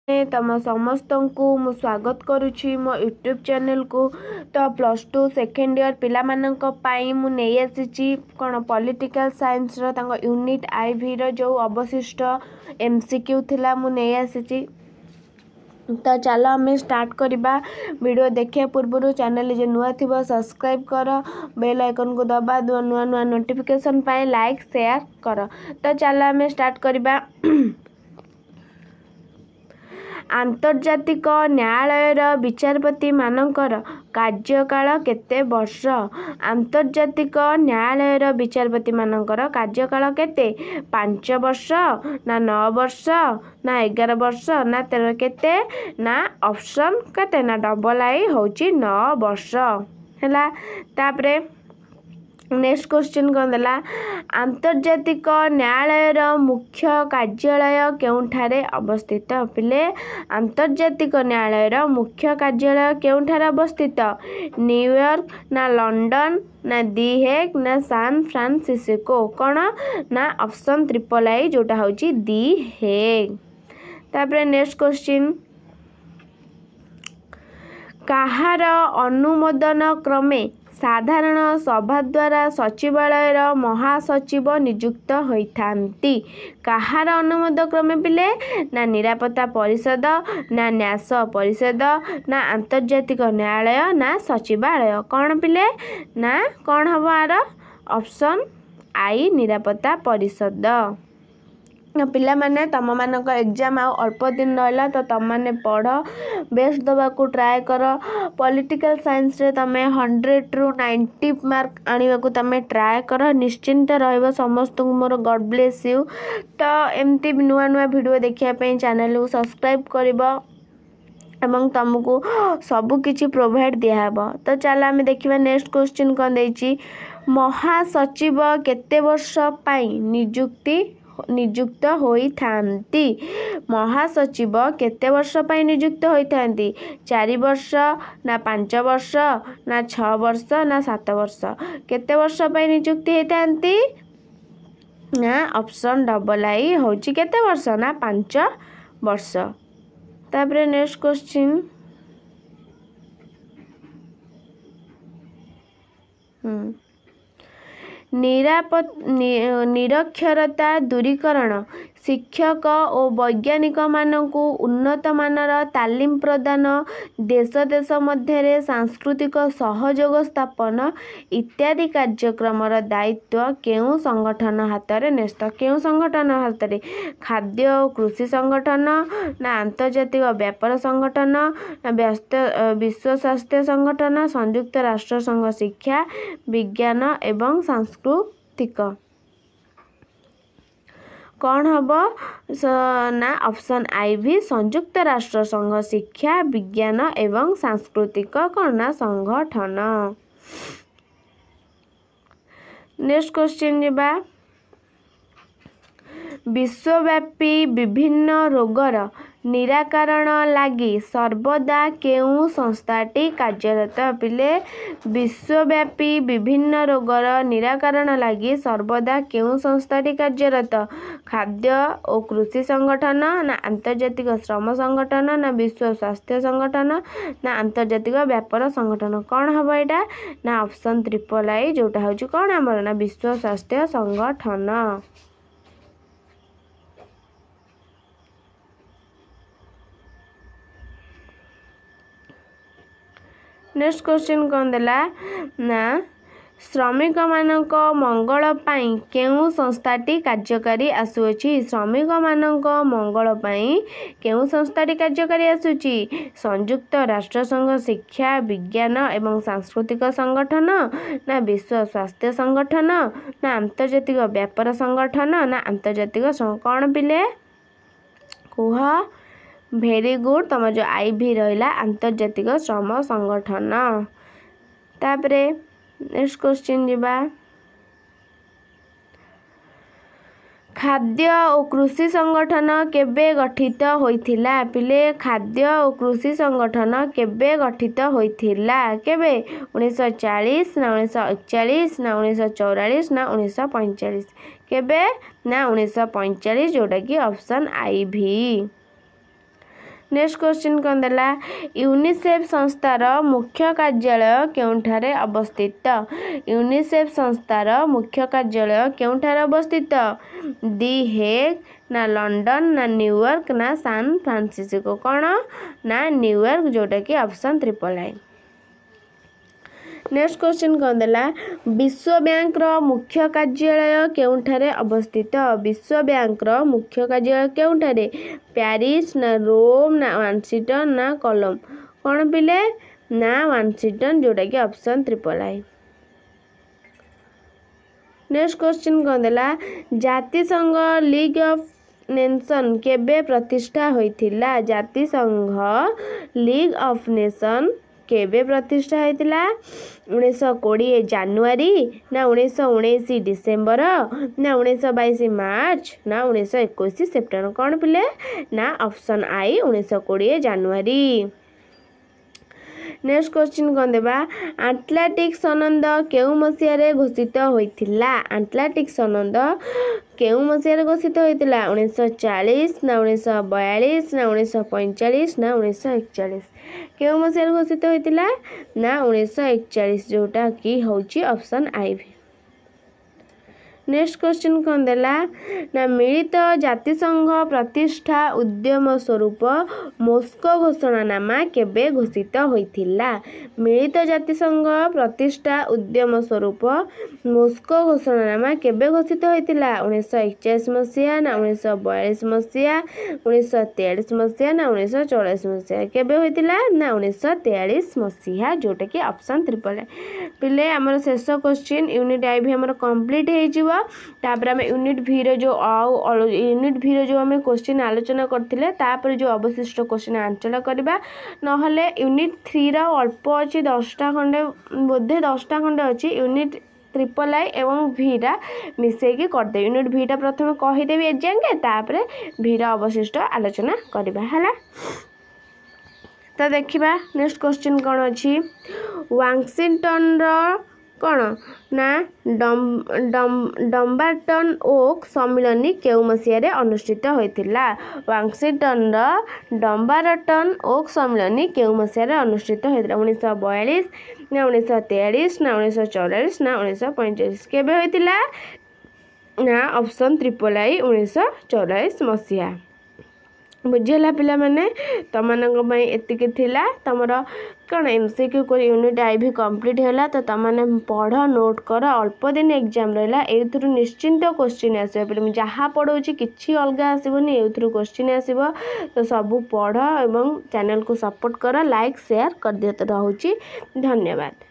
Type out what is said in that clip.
तम समस्त को मु स्वागत करुछि मो यूट्यूब चैनल को। तो +2 सेकेंड ईयर पिला मानक पाई मु नहीं आसी कौन पॉलिटिकल साइंस रो तांको यूनिट आईवी रो जो अवशिष्ट एमसीक्यू थिला मु नहीं आसी। तो चलो आम स्टार्ट करवा वीडियो देखिए पूर्व चैनल जो नुआ थी सब्सक्राइब कर बेल आइकन को दबा नुआ नुआ नोटिफिकेशन पाए लाइक शेयर कर। तो चलो आम स्टार्ट करवा। आंतर्जातिक न्यायालयर विचारपति मानकर कार्यकाल केते वर्ष? आंतर्जातिक न्यायालयर विचारपति मानकर कार्यकाल केते? 5 वर्ष ना 9 वर्ष ना 11 वर्ष ना 13 केते ना ऑप्शन केते ना डबल आई होची 9 वर्ष हैला। तापरे नेक्स्ट क्वेश्चन कौन देला? आंतर्जातिक न्यायालयर मुख्य कार्यालय केउठारे अवस्थित? पिले आंतर्जातिक न्यायालयर मुख्य कार्यालय केउठारे अवस्थित? न्यूयॉर्क ना लंदन ना दी हेग ना सैन फ्रांसिस्को? कौन ना ऑप्शन ट्रिपल आई जोटा होची दी हेग। तापरे नेक्स्ट क्वेश्चन काहार अनुमोदन क्रमे साधारण सभा द्वारा सचिवालय महासचिव नियुक्त होइथांती? काहार अनुमोदन क्रमे पिले ना निरापत्ता परिषद ना न्यास परिषद ना आंतर्जातिक न्यायालय ना सचिवालय? कौन पिले ना कौन हम आर ऑप्शन आई निरापत्ता परिषद। पिला माने तम मानक एग्जाम आ अल्प दिन रहा तो तुम मैंने पढ़ बेस्ट दवा को ट्राए कर। पॉलिटिकल साइंस रे तमे 100 रु 90 मार्क आने को तमे ट्राए कर। निश्चिंत रहिबो समस्त मोर गॉड ब्लेस यू। तो एमती नुआ नुआ वीडियो देखिया चैनल को सब्सक्राइब करिबो एवं तुमको सब किछि प्रोवाइड दियाबो। तो चलो आम देखिबा नेक्स्ट क्वेश्चन कौन देछि? महासचिव केते वर्ष पाई नियुक्त होइथांती? महासचिव केते वर्ष पाई नियुक्त होइथांती? 4 वर्ष ना 5 वर्ष ना 6 वर्ष ना 7 वर्ष? केते वर्ष पाई नियुक्त होइथांती ना ऑप्शन डबल आई होची केते वर्ष ना 5 वर्ष। तापरे नेक्स्ट क्वेश्चन निरक्षरता दूरीकरण शिक्षक और वैज्ञानिक मानकु उन्नत मानर तालीम प्रदान देश देश मध्य सांस्कृतिक सहयोग स्थापन इत्यादि कार्यक्रम दायित्व केउ संगठन हाथ में न्यस्त? केउ संगठन हाथ में? खाद्य और कृषि संगठन ना आंतर्जातिक व्यापार संगठन ना विश्व स्वास्थ्य संगठन संयुक्त राष्ट्र संघ शिक्षा विज्ञान एवं सांस्कृतिक? कौन हम ना ऑप्शन आई भी संयुक्त राष्ट्र संघ शिक्षा विज्ञान एवं सांस्कृतिक कौन ना संगठन। नेक्स्ट क्वेश्चन जीवा विश्वव्यापी विभिन्न रोगर निराकरण लगी सर्वदा केउ संस्थाटी कार्यरत? पिले विश्वव्यापी विभिन्न रोगर निराकरण लगी सर्वदा केउ संस्थाटी कार्यरत? खाद्य और कृषि संगठन ना आंतर्जातिक श्रम संगठन ना विश्व स्वास्थ्य संगठन ना आंतर्जातिक व्यापार संगठन? कौन हम एटा ना ऑप्शन ट्रिपल आई जोटा होची कौन हमर ना विश्व स्वास्थ्य संगठन। नेक्स्ट क्वेश्चन कौन देला ना श्रमिक मानक मंगल पाई केउ संस्थाटी कार्यकारी आसुची? श्रमिक मानक मंगल पाई केउ संस्थाटी कार्यकारी आसुची? संयुक्त राष्ट्र संघ शिक्षा विज्ञान एवं सांस्कृतिक संगठन ना विश्व स्वास्थ्य संगठन ना आंतर्जातिक व्यापार संगठन ना आंतर्जातिक कौन पिले कुह? वेरी गुड तुम जो आई भी रहा आंतर्जातिक श्रम संगठन। तापरे नेक्स्ट क्वेश्चन जीवा खाद्य और कृषि संगठन केबे गठित होइथिला? पिले खाद्य और कृषि संगठन केबे गठित होइथिला? केबे 1940 ना 1941 ना 1944 ना 1945? केबे ना 1945 जोटा कि ऑप्शन आई भी। नेक्स्ट क्वेश्चन कौन देला यूनिसेफ संस्थार मुख्य कार्यालय केउठारे अवस्थित यूनिसेफ संस्थार मुख्य कार्यालय केउठारे अवस्थित दी हेग ना लंडन ना न्यूयॉर्क ना सान फ्रांसिस्को कौन ना न्यूयॉर्क जोटा कि option triple I. Next question कौन देला विश्व बैंक रो मुख्य कार्यालय केउठारे अवस्थित विश्व बैंक रो मुख्य कार्यालय केउठारे पेरिस ना रोम ना वाशिंगटन ना कोलंबो कौन पिले ना वाशिंगटन जोटा कि option triple I. Next question कौन देला जातिसंघ लीग ऑफ नेशन केबे प्रतिष्ठा होइथिला जातिसंघ लीग ऑफ नेशन केबे प्रतिष्ठा होइथिला 1920 जानुआरी ना 1919 डिसेम्बर ना 1922 मार्च ना 1921 सेप्टेम्बर कौन पिले ना ऑप्शन आई 1920 जानुआरी। नेक्स्ट क्वेश्चन कौन देबा आटलांटिक सनंद केउ मसियारे घोषित होइथिला आटलांटिक सनंद केउ मसियारे घोषित होइथिला 1940 ना 1942 ना 1945 ना 1941 केउ मसियारे घोषित होइथिला ना 1941 जोटा कि होची ऑप्शन आई। नेक्स्ट क्वेश्चन कौन देला ना मिलित जातिसंघ प्रतिष्ठा उद्यम स्वरूप मॉस्को घोषणानामा केबे घोषित होइथिला मिलित जातिसंघ प्रतिष्ठा उद्यम स्वरूप मॉस्को घोषणानामा केबे घोषित होइथिला 1941 मसिया ना 1942 मसिया 1943 मसिया ना 1944 मसिया केबे होइथिला ना 1943 मसिया जोटा कि ऑप्शन ट्रिपल पिले हमर शेष क्वेश्चन यूनिट आई भी हमर कंप्लीट हे जिवो तापर आम यूनिट भी जो यूनिट भी जो आम क्वेश्चन आलोचना करथिले तापर जो अवशिष्ट क्वेश्चन आंसर करबा नहले यूनिट 3 रा अल्प अछि 10टा खंडे बोधे 10टा खंडे अछि यूनिट ट्रिपल आई एवं भी रा मिसे के कर दे यूनिट भी टा प्रथम कहि देबी एग्जाम के तापर भी रा अवशिष्ट आलोचना करबा हला। तो देखिबा नेक्स्ट क्वेश्चन कोन अछि वाशिंगटन रो कौन ना डम्बार्टन ओक सम्मिलनी केउ मसियारे अनुष्ठित होइथिला वाशिंगटन रो डम्बार्टन ओक सम्मिलनी केउ मसियारे अनुष्ठित होइथिला 1942 ना 1943 ना 1944 ना 1945 केबे होइथिला ना ऑप्शन ट्रिपल आई 1944 मसिया। बुझेला पिला माने तमनक पई एतिके थिला तमर कौन एमसीक्यू यूनिट आई भी कंप्लीट होला तो तमने पढ़ नोट कर अल्प दिन एग्जाम रहा एथुरु निश्चिंत क्वेश्चन आसो पे जहाँ पढ़ाऊँ किसी अलग आसबनी एथुरु क्वेश्चन आसो तो सब पढ़ एवं चैनल को सपोर्ट कर लाइक शेयर कर दिए तो रहुची धन्यवाद।